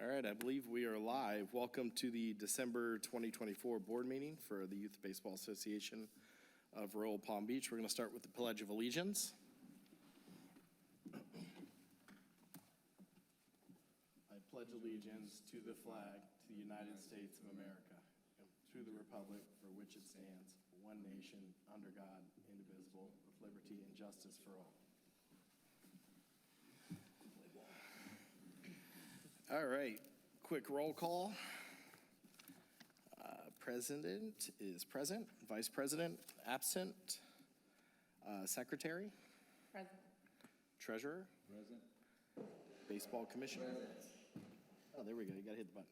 All right, I believe we are live. Welcome to the December 2024 board meeting for the Youth Baseball Association of Royal Palm Beach. We're going to start with the Pledge of Allegiance. I pledge allegiance to the flag, to the United States of America, and to the republic for which it stands, one nation, under God, indivisible, with liberty and justice for all. All right, quick roll call. President is present. Vice President absent. Secretary? Present. Treasurer? Present. Baseball Commissioner? Present. Oh, there we go. You got to hit the button.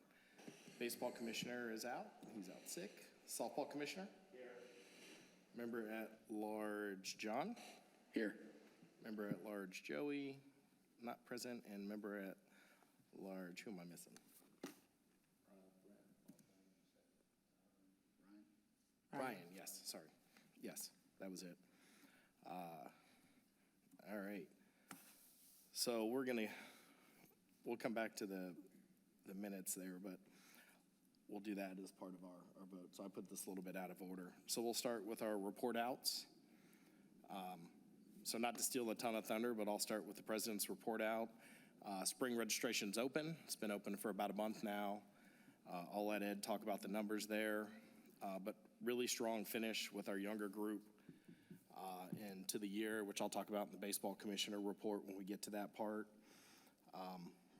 Baseball Commissioner is out. He's out sick. Softball Commissioner? Here. Member at Large John? Here. Member at Large Joey? Not present. And member at Large, who am I missing? Brian, yes, sorry. Yes, that was it. All right. So we'll come back to the minutes there, but we'll do that as part of our vote. So I put this a little bit out of order. So we'll start with our report outs. So not to steal a ton of thunder, but I'll start with the president's report out. Spring registration's open. It's been open for about a month now. I'll let Ed talk about the numbers there, but really strong finish with our younger group into the year, which I'll talk about in the baseball commissioner report when we get to that part.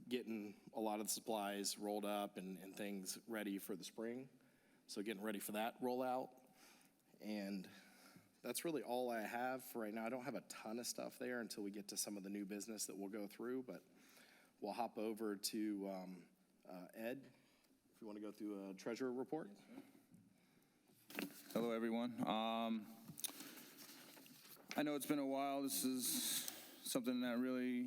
Getting a lot of the supplies rolled up and things ready for the spring. So getting ready for that rollout. And that's really all I have for right now. I don't have a ton of stuff there until we get to some of the new business that we'll go through, but we'll hop over to Ed, if you want to go through a treasurer report. Hello, everyone. I know it's been a while. This is something that really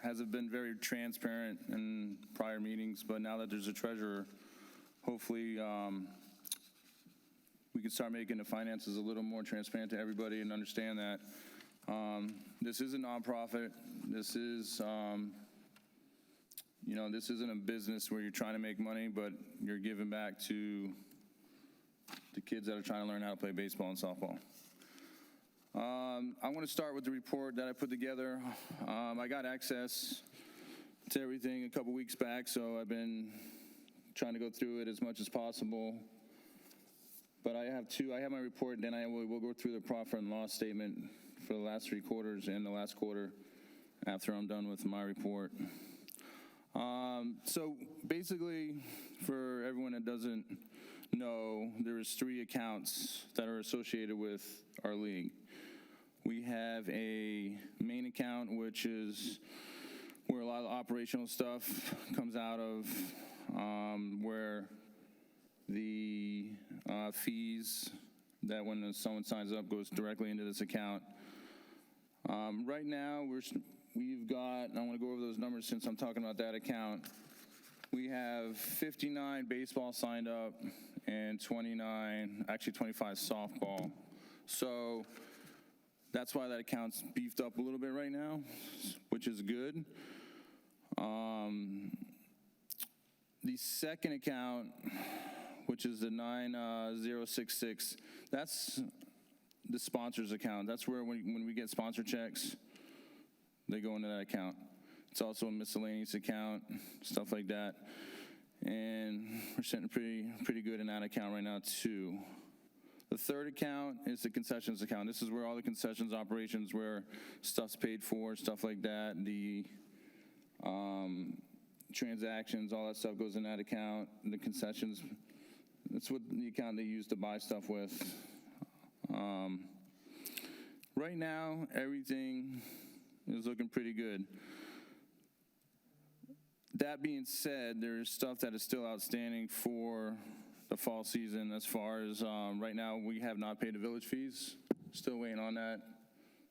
hasn't been very transparent in prior meetings, but now that there's a treasurer, hopefully we can start making the finances a little more transparent to everybody and understand that this is a nonprofit. This is, this isn't a business where you're trying to make money, but you're giving back to the kids that are trying to learn how to play baseball and softball. I want to start with the report that I put together. I got access to everything a couple weeks back, so I've been trying to go through it as much as possible. But I have my report, and then we'll go through the profit and loss statement for the last 3 quarters and the last quarter after I'm done with my report. So basically, for everyone that doesn't know, there's 3 accounts that are associated with our league. We have a main account, which is where a lot of the operational stuff comes out of, where the fees that when someone signs up goes directly into this account. Right now, we've got, and I want to go over those numbers since I'm talking about that account. We have 59 baseball signed up and 25 softball. So that's why that account's beefed up a little bit right now, which is good. The second account, which is the 9066, that's the sponsors account. That's where when we get sponsor checks, they go into that account. It's also a miscellaneous account, stuff like that. And we're sitting pretty good in that account right now too. The third account is the concessions account. This is where all the concessions operations, where stuff's paid for, stuff like that. The transactions, all that stuff goes in that account. The concessions, that's what the account they use to buy stuff with. Right now, everything is looking pretty good. That being said, there's stuff that is still outstanding for the fall season. As far as right now, we have not paid the village fees. Still waiting on that,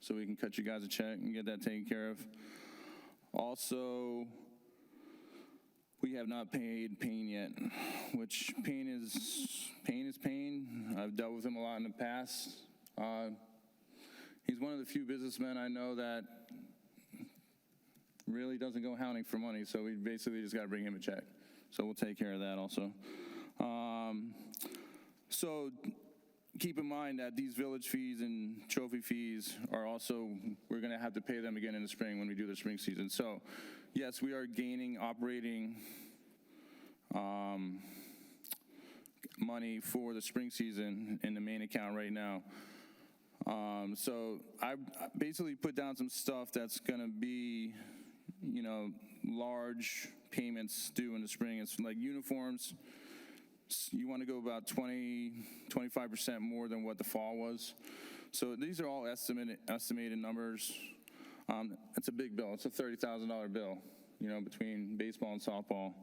so we can cut you guys a check and get that taken care of. Also, we have not paid Payne yet, which Payne is Payne. I've dealt with him a lot in the past. He's one of the few businessmen I know that really doesn't go hounding for money, so we basically just got to bring him a check. So we'll take care of that also. So keep in mind that these village fees and trophy fees are also, we're going to have to pay them again in the spring when we do the spring season. So yes, we are gaining operating money for the spring season in the main account right now. So I basically put down some stuff that's going to be, you know, large payments due in the spring. It's like uniforms. You want to go about 25% more than what the fall was. So these are all estimated numbers. It's a big bill. It's a $30,000 bill, you know, between baseball and softball.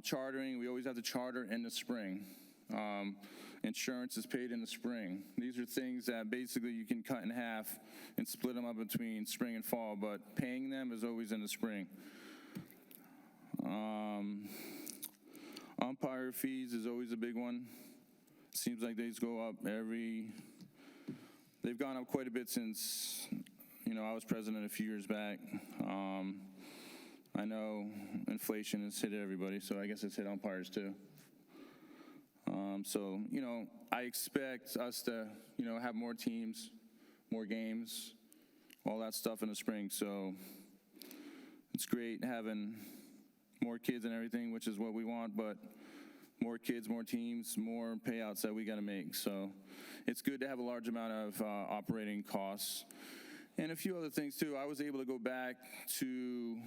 Chartering, we always have to charter in the spring. Insurance is paid in the spring. These are things that basically you can cut in half and split them up between spring and fall, but paying them is always in the spring. Umpire fees is always a big one. Seems like these go up they've gone up quite a bit since, you know, I was president a few years back. I know inflation has hit everybody, so I guess it's hit umpires too. So, you know, I expect us to, you know, have more teams, more games, all that stuff in the spring. So it's great having more kids and everything, which is what we want, but more kids, more teams, more payouts that we got to make. So it's good to have a large amount of operating costs. And a few other things too. I was able to go back to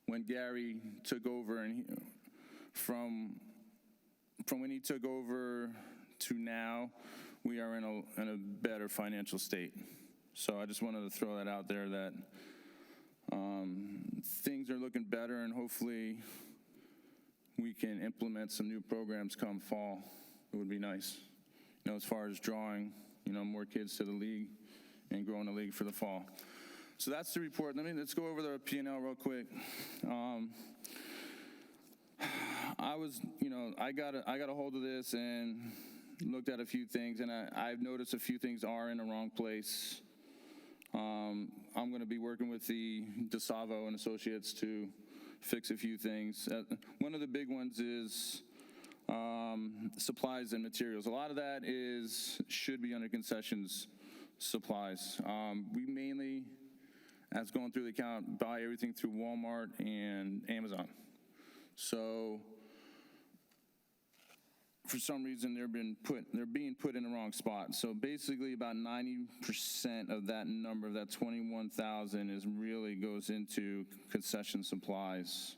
when Gary took over, and from when he took over to now, we are in a better financial state. So I just wanted to throw that out there that things are looking better, and hopefully we can implement some new programs come fall. It would be nice, you know, as far as drawing, you know, more kids to the league and growing the league for the fall. So that's the report. Let's go over the P&L real quick. I got a hold of this and looked at a few things, and I've noticed a few things are in the wrong place. I'm going to be working with the DeSavo and Associates to fix a few things. One of the big ones is supplies and materials. A lot of that should be under concessions supplies. We mainly, as going through the account, buy everything through Walmart and Amazon. So for some reason, they're being put in the wrong spot. So basically, about 90% of that number, that 21,000, really goes into concession supplies.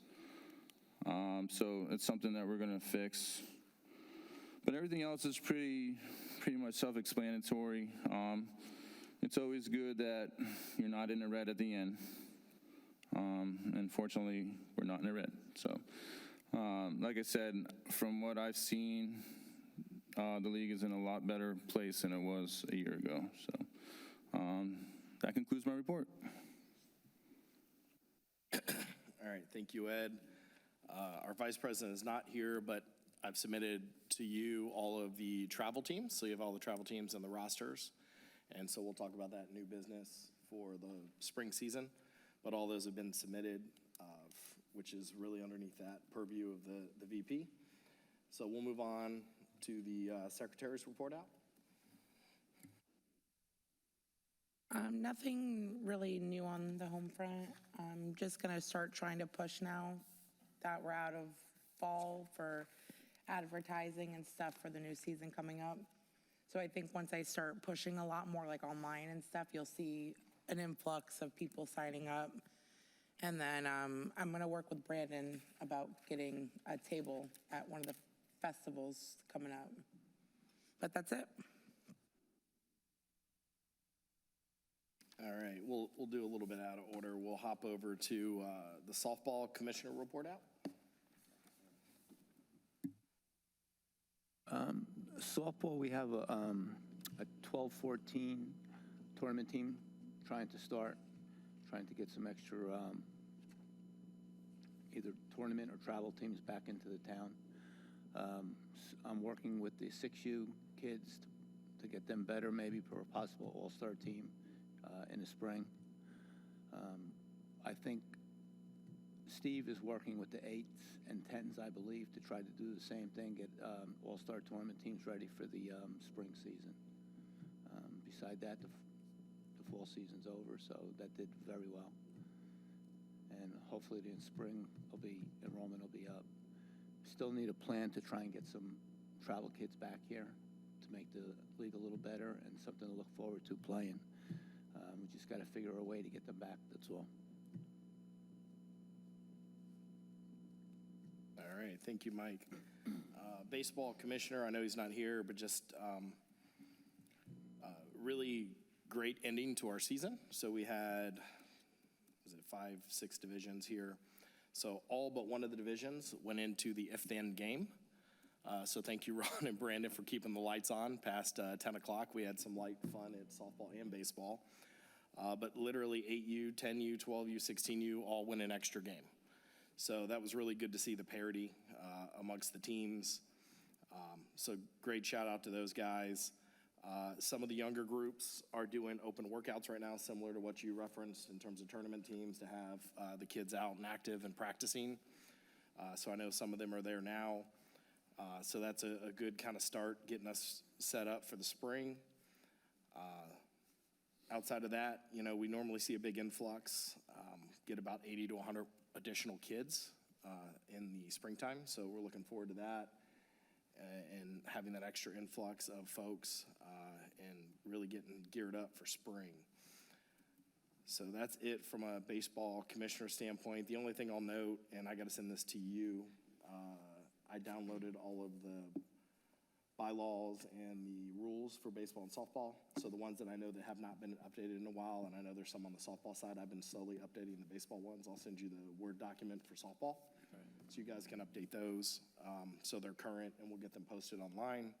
So it's something that we're going to fix. But everything else is pretty much self-explanatory. It's always good that you're not in the red at the end. And fortunately, we're not in the red. So. Like I said, from what I've seen, the league is in a lot better place than it was a year ago. So that concludes my report. All right, thank you, Ed. Our vice president is not here, but I've submitted to you all of the travel teams. So you have all the travel teams and the rosters. And so we'll talk about that new business for the spring season. But all those have been submitted, which is really underneath that purview of the VP. So we'll move on to the secretary's report out. Nothing really new on the home front. I'm just going to start trying to push now that we're out of fall for advertising and stuff for the new season coming up. So I think once I start pushing a lot more like online and stuff, you'll see an influx of people signing up. And then I'm going to work with Brandon about getting a table at one of the festivals coming up. But that's it. All right, we'll do a little bit out of order. We'll hop over to the softball commissioner report out. Softball, we have a 12-14 tournament team trying to get some extra either tournament or travel teams back into the town. I'm working with the 6U kids to get them better, maybe for a possible all-star team in the spring. I think Steve is working with the 8s and 10s, I believe, to try to do the same thing, get all-star tournament teams ready for the spring season. Beside that, the fall season's over, so that did very well. And hopefully in spring, enrollment will be up. Still need a plan to try and get some travel kids back here to make the league a little better and something to look forward to playing. We just got to figure a way to get them back, that's all. All right, thank you, Mike. Baseball commissioner, I know he's not here, but just really great ending to our season. So we had, was it 5, 6 divisions here? So all but one of the divisions went into the if-then game. So thank you, Ron and Brandon, for keeping the lights on past 10 o'clock. We had some light fun at softball and baseball. But literally 8U, 10U, 12U, 16U all win an extra game. So that was really good to see the parity amongst the teams. So great shout out to those guys. Some of the younger groups are doing open workouts right now, similar to what you referenced in terms of tournament teams, to have the kids out and active and practicing. So I know some of them are there now. So that's a good kind of start, getting us set up for the spring. Outside of that, you know, we normally see a big influx, get about 80 to 100 additional kids in the springtime. So we're looking forward to that and having that extra influx of folks and really getting geared up for spring. So that's it from a baseball commissioner standpoint. The only thing I'll note, and I got to send this to you, I downloaded all of the bylaws and the rules for baseball and softball. So the ones that I know that have not been updated in a while, and I know there's some on the softball side, I've been slowly updating the baseball ones. I'll send you the Word document for softball. So you guys can update those so they're current, and we'll get them posted online.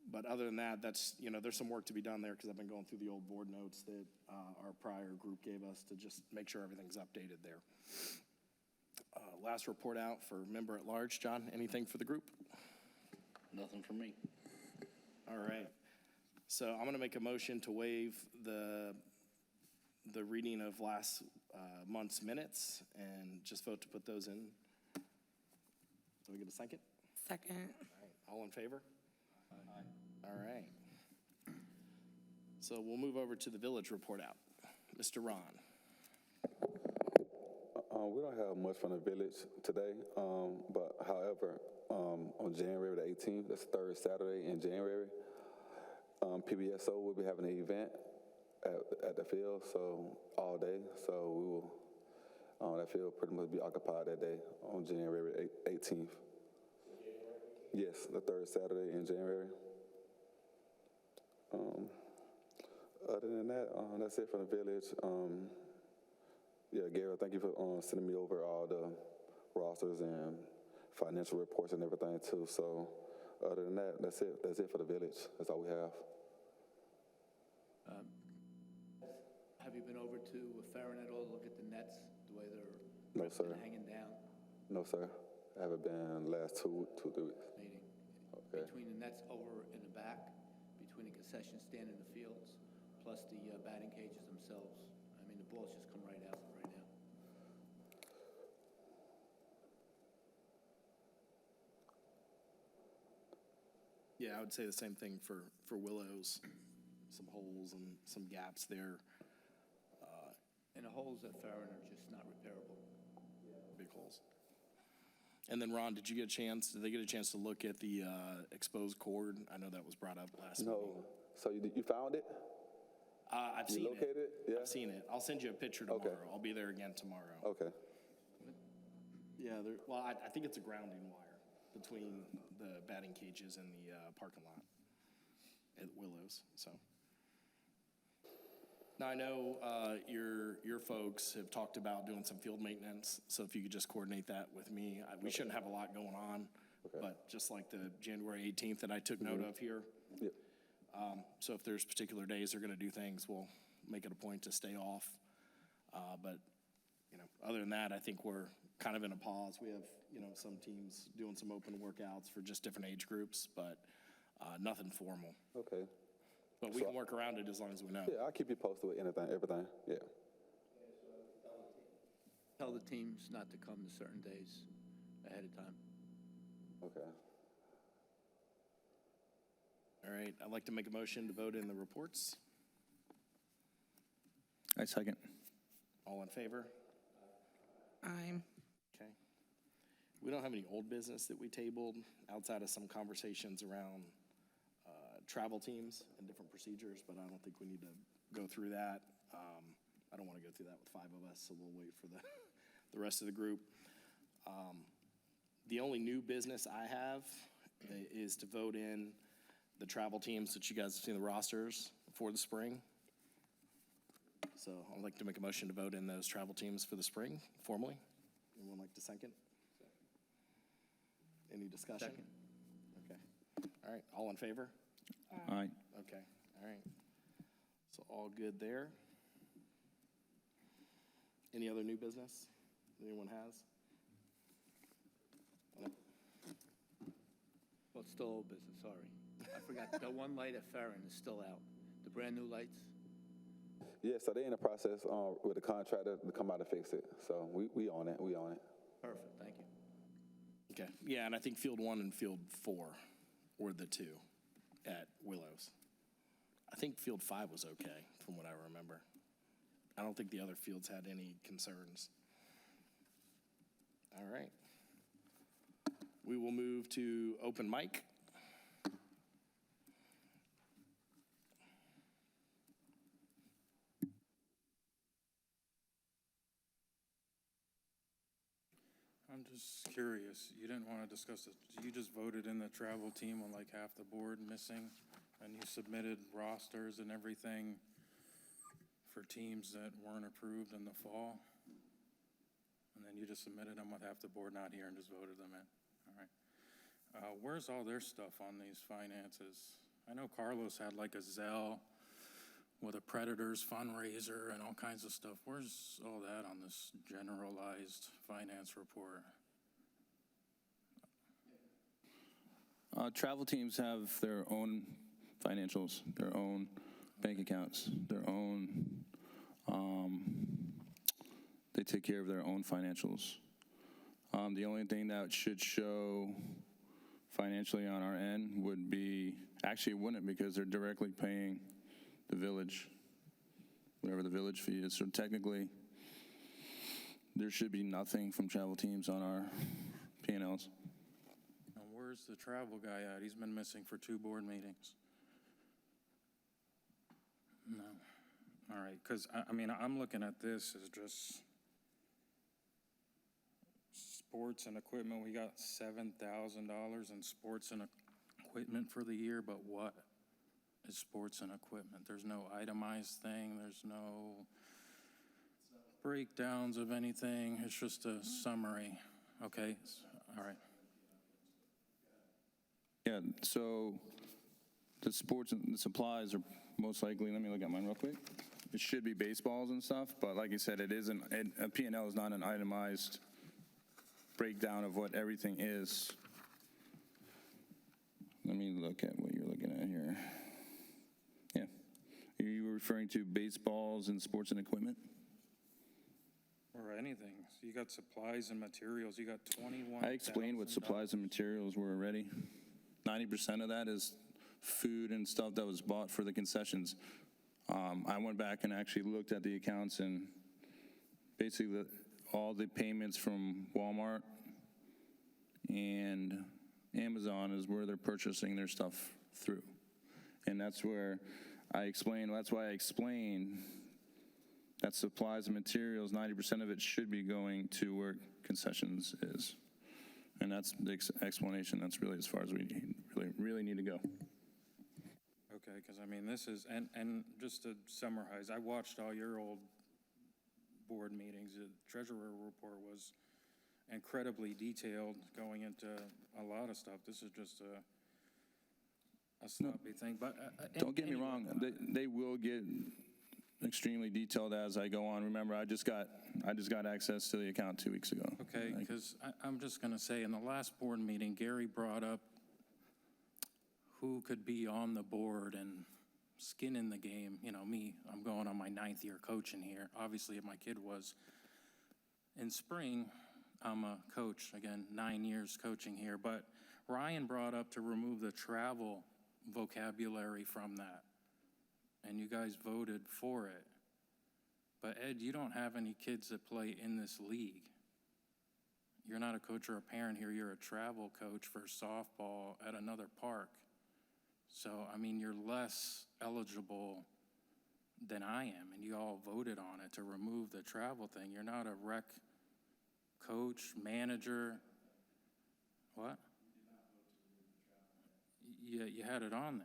But other than that, that's, you know, there's some work to be done there because I've been going through the old board notes that our prior group gave us to just make sure everything's updated there. Last report out for member at large. John, anything for the group? Nothing for me. All right. So I'm going to make a motion to waive the reading of last month's minutes and just vote to put those in. Do we get a second? Second. All right. All in favor? Aye. All right. So we'll move over to the village report out. Mr. Ron. We don't have much from the village today, but however, on January the 18th, that's the third Saturday in January, PBSO will be having an event at the field, so all day. So we will, that field pretty much be occupied that day on January 18th. Yes, the third Saturday in January. Other than that, that's it from the village. Yeah, Gary, thank you for sending me over all the rosters and financial reports and everything too. So other than that, that's it. That's it for the village. That's all we have. Have you been over to Farron at all to look at the nets, the way they're No, sir. hanging down? No, sir. I haven't been last 2 3 weeks. Meeting. Okay. Between the nets over in the back, between the concession stand and the fields, plus the batting cages themselves. I mean, the balls just come right out right now. Yeah, I would say the same thing for Willows. Some holes and some gaps there. And the holes at Farron are just not repairable. Big holes. And then Ron, did they get a chance to look at the exposed cord? I know that was brought up last meeting. No. So you found it? I've seen You located it? Yeah. I've seen it. I'll send you a picture tomorrow. Okay. I'll be there again tomorrow. Okay. Yeah, well, I think it's a grounding wire between the batting cages and the parking lot at Willows, so. Now, I know your folks have talked about doing some field maintenance, so if you could just coordinate that with me. We shouldn't have a lot going on, but just like the January 18th that I took note of here. Yep. So if there's particular days they're going to do things, we'll make it a point to stay off. But, you know, other than that, I think we're kind of in a pause. We have, you know, some teams doing some open workouts for just different age groups, but nothing formal. Okay. But we can work around it as long as we know. Yeah, I'll keep you posted with everything. Yeah. Tell the teams not to come to certain days ahead of time. Okay. All right, I'd like to make a motion to vote in the reports. I second. All in favor? I'm, Okay. We don't have any old business that we tabled outside of some conversations around travel teams and different procedures, but I don't think we need to go through that. I don't want to go through that with 5 of us, so we'll wait for the rest of the group. The only new business I have is to vote in the travel teams that you guys have seen the rosters for the spring. So I'd like to make a motion to vote in those travel teams for the spring formally. Anyone like to second? Any discussion? Second. Okay. All right, all in favor? Aye. Okay, all right. So all good there. Any other new business anyone has? No? Well, it's still old business, sorry. I forgot, the one light at Farron is still out. The brand-new lights? Yeah, so they're in the process with the contractor to come out and fix it. So we on it, we on it. Perfect, thank you. Okay, yeah, and I think Field 1 and Field 4 were the two at Willows. I think Field 5 was okay, from what I remember. I don't think the other fields had any concerns. All right. We will move to open mic. I'm just curious, you didn't want to discuss it, you just voted in the travel team on like half the board missing, and you submitted rosters and everything for teams that weren't approved in the fall? And then you just submitted them with half the board not here and just voted them in, all right. Where's all their stuff on these finances? I know Carlos had like a Zelle with a Predators fundraiser and all kinds of stuff. Where's all that on this generalized finance report? Travel teams have their own financials, their own bank accounts, their own, they take care of their own financials. The only thing that should show financially on our end would be, actually it wouldn't, because they're directly paying the village, whatever the village fee is. So technically, there should be nothing from travel teams on our P&Ls. And where's the travel guy at? He's been missing for 2 board meetings. No. All right, because, I mean, I'm looking at this as just sports and equipment. We got $7,000 in sports and equipment for the year, but what is sports and equipment? There's no itemized thing. There's no breakdowns of anything. It's just a summary. Okay, all right. Yeah, so the sports and the supplies are most likely, let me look at mine real quick. It should be baseballs and stuff, but like I said, it isn't, a P&L is not an itemized breakdown of what everything is. Let me look at what you're looking at here. Yeah. Are you referring to baseballs and sports and equipment? Or anything. So you got supplies and materials. You got 21. I explained what supplies and materials were already. 90% of that is food and stuff that was bought for the concessions. I went back and actually looked at the accounts, and basically all the payments from Walmart and Amazon is where they're purchasing their stuff through. And that's where I explained, that's why I explained that supplies and materials, 90% of it should be going to where concessions is. And that's the explanation. That's really as far as we really need to go. Okay, because I mean, this is, and just to summarize, I watched all your old board meetings. The treasurer report was incredibly detailed, going into a lot of stuff. This is just a sloppy thing, but. Don't get me wrong, they will get extremely detailed as I go on. Remember, I just got access to the account 2 weeks ago. Okay, because I'm just going to say, in the last board meeting, Gary brought up who could be on the board and skin in the game. You know, me, I'm going on my 9th year coaching here. Obviously, if my kid was in spring, I'm a coach, again, 9 years coaching here, but Ryan brought up to remove the travel vocabulary from that, and you guys voted for it. But Ed, you don't have any kids that play in this league. You're not a coach or a parent here, you're a travel coach for softball at another park. So, I mean, you're less eligible than I am, and you all voted on it to remove the travel thing. You're not a rec coach, manager. What? You had it on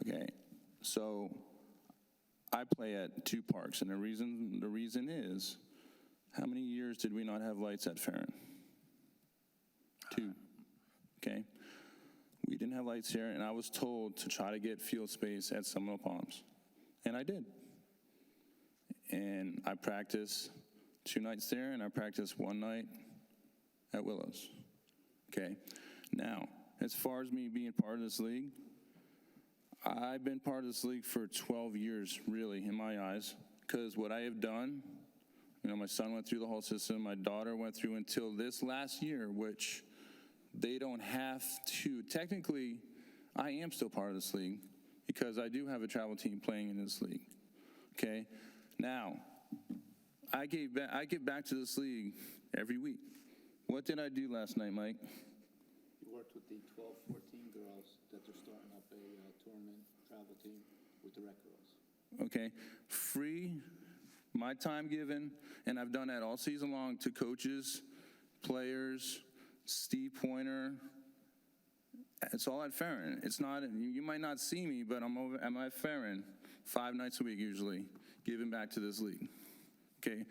there. Okay, so I play at 2 parks, and the reason is, how many years did we not have lights at Farron? 2, okay? We didn't have lights here, and I was told to try to get field space at Seminole Palms, and I did. And I practiced 2 nights there, and I practiced 1 night at Willows. Okay, now, as far as me being part of this league, I've been part of this league for 12 years, really, in my eyes, because what I have done, you know, my son went through the whole system, my daughter went through until this last year, which they don't have to. Technically, I am still part of this league because I do have a travel team playing in this league, okay? Now, I give back to this league every week. What did I do last night, Mike? You worked with the 12, 14 girls that are starting up a tournament travel team with the rec girls. Okay, free, my time given, and I've done that all season long to coaches, players, Steve Pointer. It's all at Farron. It's not, you might not see me, but I'm at Farron 5 nights a week usually, giving back to this league. Okay,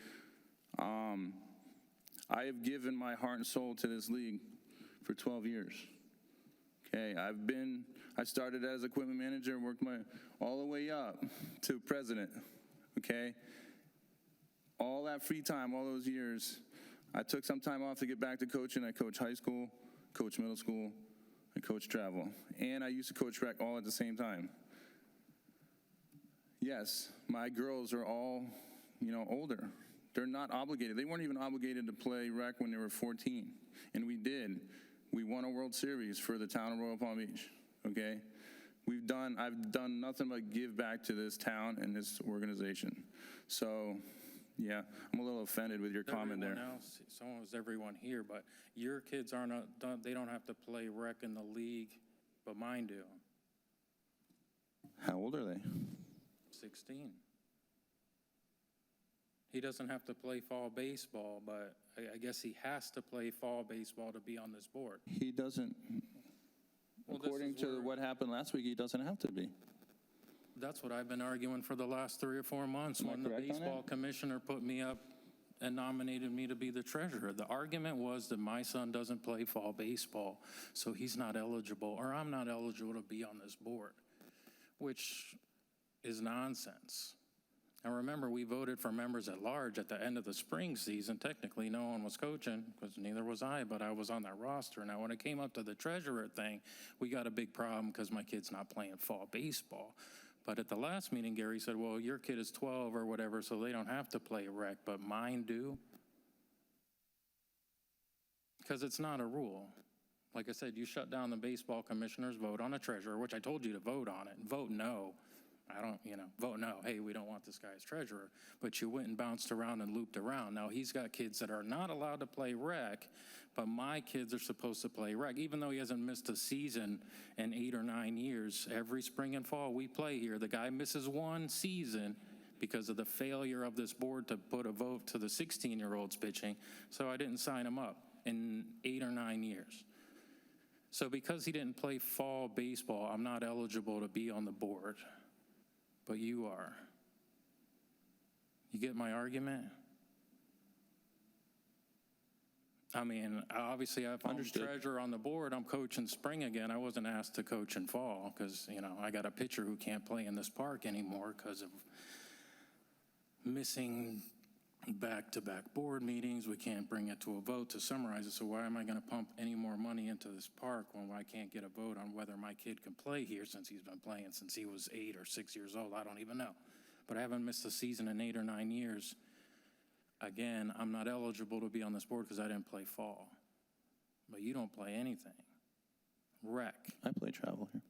I have given my heart and soul to this league for 12 years. Okay, I started as equipment manager, worked all the way up to president. Okay, all that free time, all those years, I took some time off to get back to coaching. I coach high school, coach middle school, I coach travel, and I used to coach rec all at the same time. Yes, my girls are all, older. They're not obligated. They weren't even obligated to play rec when they were 14, and we did. We won a World Series for the town of Royal Palm Beach, okay? I've done nothing but give back to this town and this organization. So, yeah, I'm a little offended with your comment there. Everyone else, so is everyone here, but your kids they don't have to play rec in the league, but mine do. How old are they? 16. He doesn't have to play fall baseball, but I guess he has to play fall baseball to be on this board. He doesn't, Well, this according is to where- what happened last week, he doesn't have to be. That's what I've been arguing for the last 3 or 4 months. Am I When the correct on that? baseball commissioner put me up and nominated me to be the treasurer. The argument was that my son doesn't play fall baseball, so he's not eligible, or I'm not eligible to be on this board, which is nonsense. Now remember, we voted for members at large at the end of the spring season. Technically, no one was coaching, because neither was I, but I was on that roster. Now, when it came up to the treasurer thing, we got a big problem because my kid's not playing fall baseball. But at the last meeting, Gary said, well, your kid is 12 or whatever, so they don't have to play rec, but mine do. Because it's not a rule. Like I said, you shut down the baseball commissioner's vote on a treasurer, which I told you to vote on it. Vote no. Vote no. Hey, we don't want this guy as treasurer. But you went and bounced around and looped around. Now, he's got kids that are not allowed to play rec, but my kids are supposed to play rec. Even though he hasn't missed a season in 8 or 9 years, every spring and fall we play here. The guy misses 1 season because of the failure of this board to put a vote to the 16-year-olds pitching, so I didn't sign him up in 8 or 9 years. So because he didn't play fall baseball, I'm not eligible to be on the board. But you are. You get my argument? I mean, obviously, if I'm Understood. treasurer on the board, I'm coaching spring again. I wasn't asked to coach in fall because, I got a pitcher who can't play in this park anymore because of missing back-to-back board meetings. We can't bring it to a vote to summarize it. So why am I going to pump any more money into this park when I can't get a vote on whether my kid can play here since he's been playing since he was 8 or 6 years old? I don't even know. but I haven't missed a season in 8 or 9 years. Again, I'm not eligible to be on this board because I didn't play fall. But you don't play anything. Rec. I play travel here.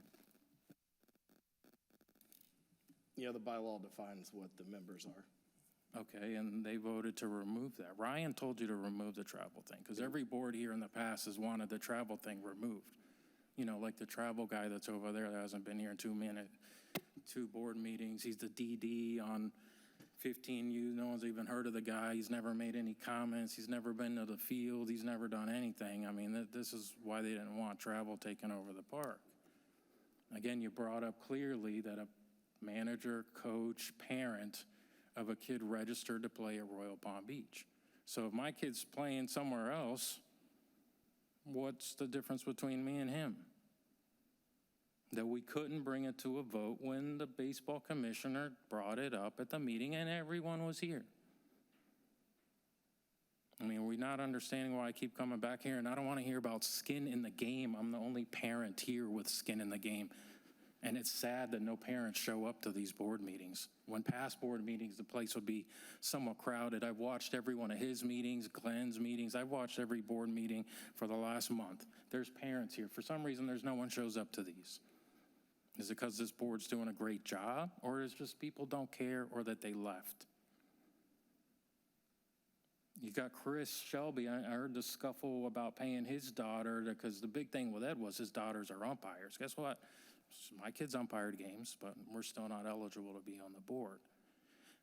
Yeah, the bylaw defines what the members are. Okay, and they voted to remove that. Ryan told you to remove the travel thing, because every board here in the past has wanted the travel thing removed. You know, like the travel guy that's over there that hasn't been here in 2 board meetings. He's the DD on 15U. No one's even heard of the guy. He's never made any comments. He's never been to the field. He's never done anything. I mean, this is why they didn't want travel taking over the park. Again, you brought up clearly that a manager, coach, parent of a kid registered to play at Royal Palm Beach. So if my kid's playing somewhere else, what's the difference between me and him? That we couldn't bring it to a vote when the baseball commissioner brought it up at the meeting and everyone was here. I mean, are we not understanding why I keep coming back here? And I don't want to hear about skin in the game. I'm the only parent here with skin in the game. And it's sad that no parents show up to these board meetings. When past board meetings, the place would be somewhat crowded. I've watched every one of his meetings, Glenn's meetings. I've watched every board meeting for the last month. There's parents here. For some reason, there's no one shows up to these. Is it because this board's doing a great job, or is it just people don't care, or that they left? You got Chris Shelby. I heard the scuffle about paying his daughter, because the big thing with Ed was his daughters are umpires. Guess what? My kids umpired games, but we're still not eligible to be on the board.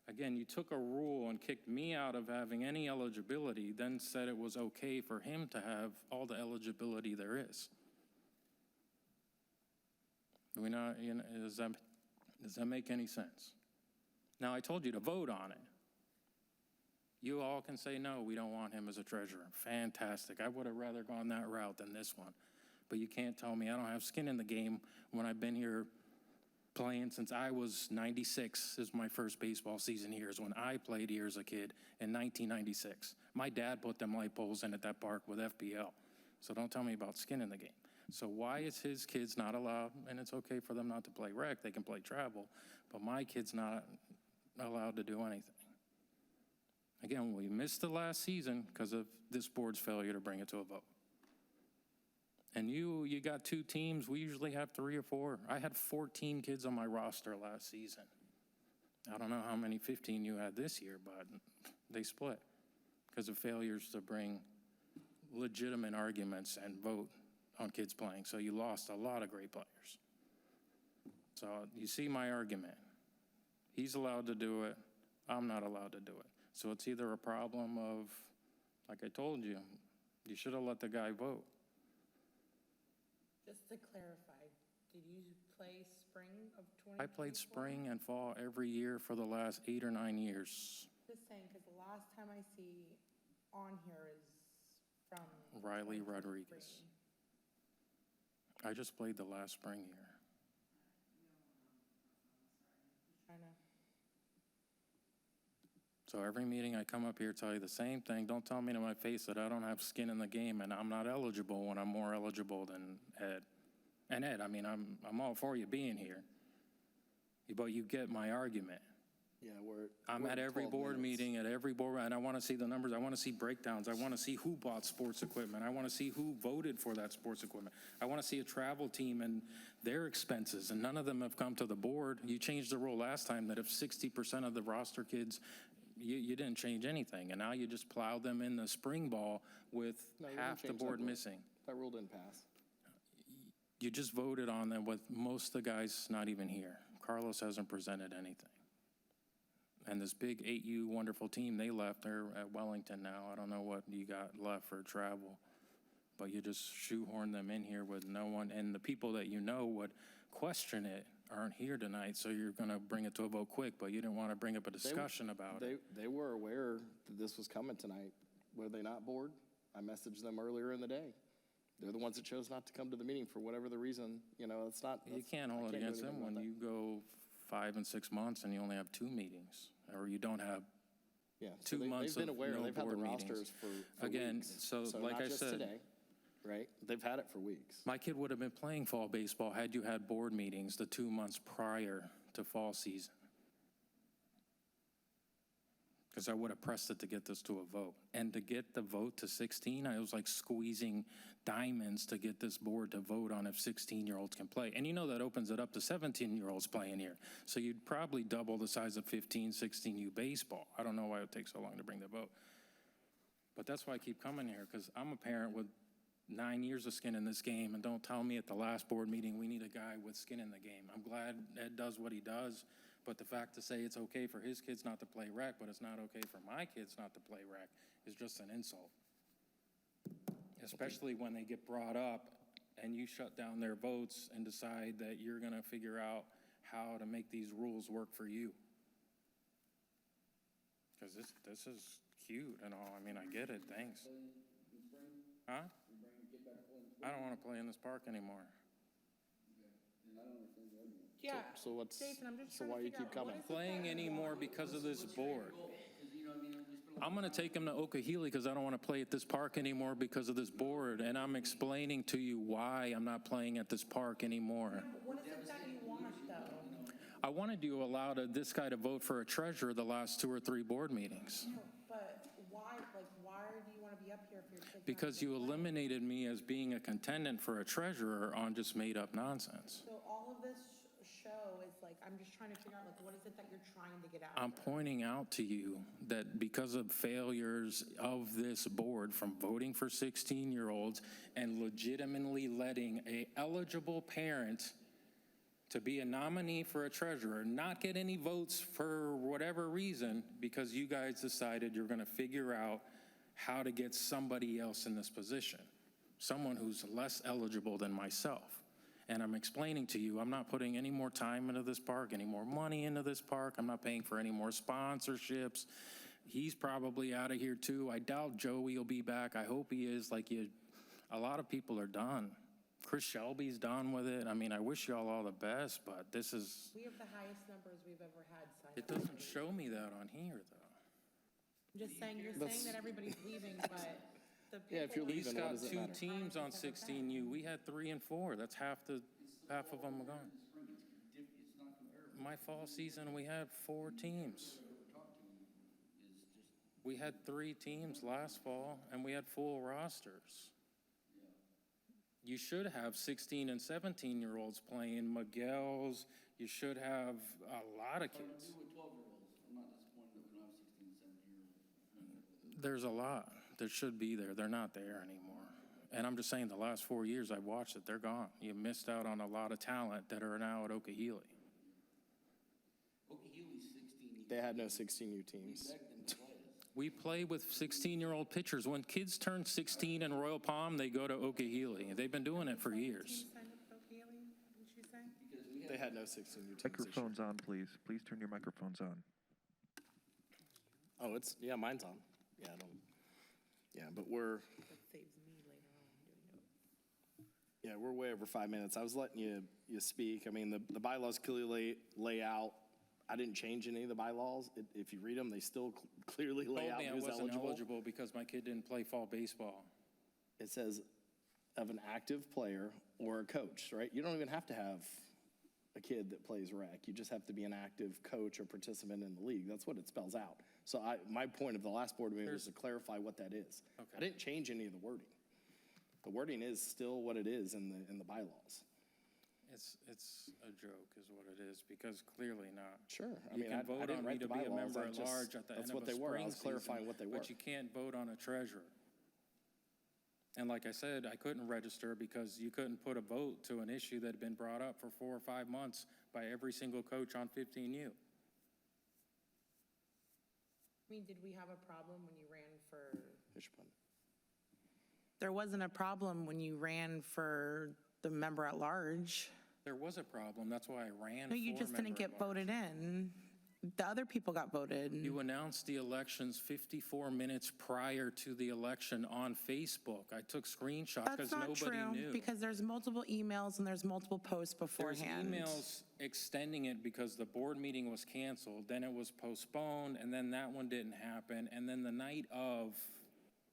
Again, you took a rule and kicked me out of having any eligibility, then said it was okay for him to have all the eligibility there is. Do we not, you know, does that make any sense? Now, I told you to vote on it. You all can say, no, we don't want him as a treasurer. Fantastic. I would have rather gone that route than this one. But you can't tell me I don't have skin in the game when I've been here playing since I was 96. This is my first baseball season here, is when I played here as a kid in 1996. My dad put them light poles in at that park with FPL. So don't tell me about skin in the game. So why is his kids not allowed? And it's okay for them not to play rec. They can play travel. But my kid's not allowed to do anything. Again, we missed the last season because of this board's failure to bring it to a vote. And you got 2 teams. We usually have 3 or 4. I had 14 kids on my roster last season. I don't know how many 15 you had this year, but they split because of failures to bring legitimate arguments and vote on kids playing. So you lost a lot of great players. So you see my argument. He's allowed to do it. I'm not allowed to do it. So it's either a problem of, like I told you, you should have let the guy vote. Just to clarify, did you play spring of 2024? I played spring and fall every year for the last 8 or 9 years. Just saying, because the last time I see on here is from Riley 2023. Rodriguez. I just played the last spring here. Trying to. So every meeting I come up here, tell you the same thing. Don't tell me to my face that I don't have skin in the game and I'm not eligible when I'm more eligible than Ed. And Ed, I mean, I'm all for you being here. But you get my argument. Yeah, I'm we're at every 12 board minutes. meeting, at every board, and I want to see the numbers. I want to see breakdowns. I want to see who bought sports equipment. I want to see who voted for that sports equipment. I want to see a travel team and their expenses, and none of them have come to the board. You changed the rule last time that if 60% of the roster kids, you didn't change anything, and now you just plowed them in the spring ball with No, we didn't half the change that board rule. missing. That rule didn't pass. You just voted on them with most of the guys not even here. Carlos hasn't presented anything. And this big 8U wonderful team, they left. They're at Wellington now. I don't know what you got left for travel. But you just shoehorn them in here with no one. And the people that you know would question it aren't here tonight, so you're going to bring it to a vote quick, but you didn't want to bring up a discussion about it. They were aware that this was coming tonight. Were they not bored? I messaged them earlier in the day. They're the ones that chose not to come to the meeting for whatever the reason. You know, it's not. You can't hold it against them when you go 5 and 6 months and you only have 2 meetings, or you don't have Yeah, 2 months they've been of aware. no They've had the board meetings. rosters for Again, weeks. so like not I just said- today, right? They've had it for weeks. My kid would have been playing fall baseball had you had board meetings the 2 months prior to fall season. because I would have pressed it to get this to a vote. And to get the vote to 16, I was like squeezing diamonds to get this board to vote on if 16-year-olds can play. And you know that opens it up to 17-year-olds playing here. So you'd probably double the size of 15, 16U baseball. I don't know why it takes so long to bring the vote. But that's why I keep coming here, because I'm a parent with 9 years of skin in this game, and don't tell me at the last board meeting, we need a guy with skin in the game. I'm glad Ed does what he does, but the fact to say it's okay for his kids not to play rec, but it's not okay for my kids not to play rec is just an insult. Especially when they get brought up and you shut down their votes and decide that you're gonna figure out how to make these rules work for you. Because this is cute and all, I mean, I get it, thanks. Huh? I don't want to play in this park anymore. Yeah. So what's, Jason, I'm just so trying to why you figure keep out coming? what is Playing anymore because of this board. I'm going to take him to Okahili because I don't want to play at this park anymore because of this board, and I'm explaining to you why I'm not playing at this park anymore. What is it that you want, though? I wanted you to allow this guy to vote for a treasurer the last 2 or 3 board meetings. No, but why, like, why do you want to be up here if your kids aren't Because you gonna play? eliminated me as being a contendant for a treasurer on just made-up nonsense. So all of this show is like, I'm just trying to figure out, like, what is it that you're trying to get out I'm of it? pointing out to you that because of failures of this board from voting for 16-year-olds and legitimately letting a eligible parent to be a nominee for a treasurer, not get any votes for whatever reason, because you guys decided you're going to figure out how to get somebody else in this position, someone who's less eligible than myself. And I'm explaining to you, I'm not putting any more time into this park, any more money into this park. I'm not paying for any more sponsorships. He's probably out of here too. I doubt Joey will be back. I hope he is. A lot of people are done. Chris Shelby's done with it. I mean, I wish y'all all the best, but this is, We have the highest numbers we've ever had signed it up. doesn't show me that on here though. I'm just saying, you're saying that everybody's leaving, but the Yeah, if you're people- He's leaving, what got does it 2 matter? teams on 16U. We had 3 and 4. That's half of them are gone. My fall season, we had 4 teams. We had 3 teams last fall, and we had full rosters. You should have 16 and 17-year-olds playing Miguel's. You should have a lot of kids. There's a lot that should be there. They're not there anymore. And I'm just saying, the last 4 years I've watched it, they're gone. You missed out on a lot of talent that are now at Okahili. They had no 16U teams. We play with 16-year-old pitchers. When kids turn 16 in Royal Palm, they go to Okahili. They've been doing it for years. Signed up for O'Keefe, didn't you say? They had no 16U teams this year. Microphones on, please. Please turn your microphones on. Oh, yeah, mine's on. Yeah, but we're, That saves me later on doing it. yeah, we're way over 5 minutes. I was letting you speak. I mean, the bylaws clearly lay out. I didn't change any of the bylaws. If you read them, they still clearly lay Told out me I who's wasn't eligible. eligible because my kid didn't play fall baseball. It says of an active player or a coach, right? You don't even have to have a kid that plays rec. You just have to be an active coach or participant in the league. That's what it spells out. So my point of the last board meeting was to clarify what that is. Okay. I didn't change any of the wording. The wording is still what it is in the bylaws. It's a joke is what it is, because clearly not. Sure. I You mean, can I vote didn't on me write to the be a bylaws. member I at just- large at the end that's of what a they were. I spring was clarifying season, what they were. but you can't vote on a treasurer. And like I said, I couldn't register because you couldn't put a vote to an issue that had been brought up for 4 or 5 months by every single coach on 15U. I mean, did we have a problem when you ran for? Fishbone. There wasn't a problem when you ran for the member at large. There was a problem, that's why I ran No, you for just didn't member get at large. voted in. The other people got voted. You announced the elections 54 minutes prior to the election on Facebook. I took screenshots because That's not nobody true, knew. because there's multiple emails and there's multiple posts There's beforehand. emails extending it because the board meeting was canceled, then it was postponed, and then that one didn't happen, and then the night of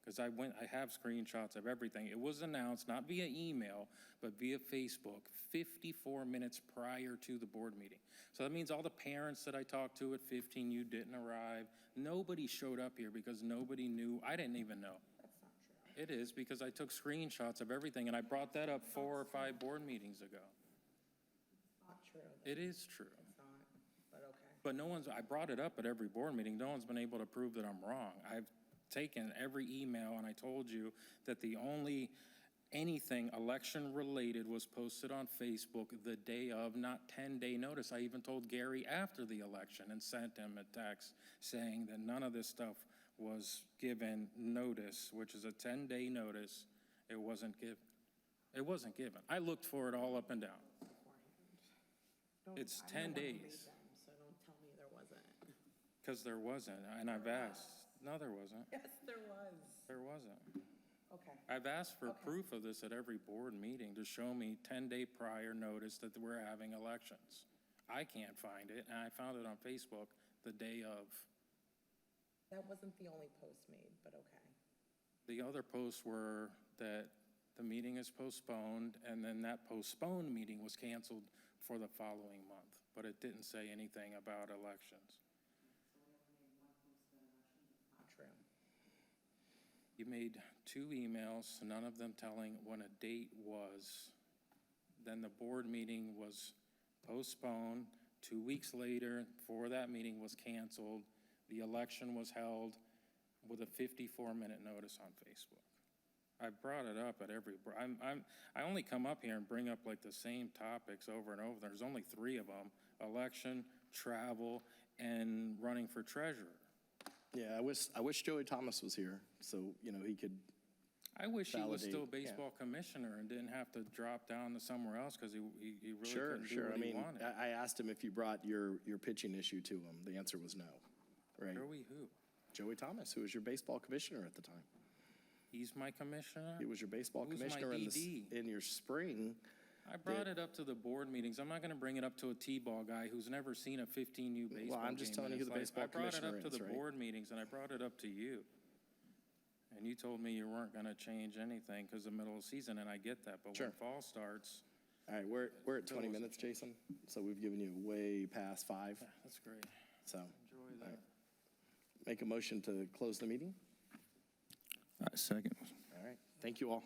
because I have screenshots of everything. It was announced, not via email, but via Facebook, 54 minutes prior to the board meeting. So that means all the parents that I talked to at 15, you didn't arrive. Nobody showed up here because nobody knew. I didn't even know. That's not true. It is, because I took screenshots of everything, and I brought that up 4 or 5 board meetings ago. Not true. It is true. It's not, but okay. But I brought it up at every board meeting. No one's been able to prove that I'm wrong. I've taken every email and I told you that the only anything election-related was posted on Facebook the day of, not 10-day notice. I even told Gary after the election and sent him a text saying that none of this stuff was given notice, which is a 10-day notice. It wasn't given. It wasn't given. I looked for it all up and down. Don't- It's I 10 don't wanna days. read them, so don't tell me there wasn't. Because there wasn't, and I've asked. No, there wasn't. Yes, there was. There wasn't. Okay. I've asked for Okay. proof of this at every board meeting to show me 10-day prior notice that we're having elections. I can't find it, and I found it on Facebook the day of. That wasn't the only post made, but okay. The other posts were that the meeting is postponed, and then that postponed meeting was canceled for the following month, but it didn't say anything about elections. Not true. You made 2 emails, none of them telling when a date was. Then the board meeting was postponed. 2 weeks later, before that meeting was canceled, the election was held with a 54-minute notice on Facebook. I brought it up at every, I only come up here and bring up like the same topics over and over. There's only 3 of them: election, travel, and running for treasurer. Yeah, I wish Joey Thomas was here, so, you know, he could, I wish he was still Validate, yeah. baseball commissioner and didn't have to drop down to somewhere else because he really sure, couldn't do sure. I what he mean, wanted. I asked him if you brought your pitching issue to him. The answer was no, right? Joey who? Joey Thomas, who was your baseball commissioner at the time. He's my commissioner? He was your baseball Who's my commissioner DD? in your spring. I brought it up to the board meetings. I'm not going to bring it up to a T-ball guy who's never seen a 15U baseball I'm just game telling in you who his the life. baseball commissioner I brought it up to is, the right? board meetings, and I brought it up to you. And you told me you weren't going to change anything because the middle of the season, and I get that. But Sure. when fall starts, All right, we're at 20 minutes, Jason, so we've given you way past 5, that's great. so. Enjoy that. Make a motion to close the meeting? Second. All right, thank you all.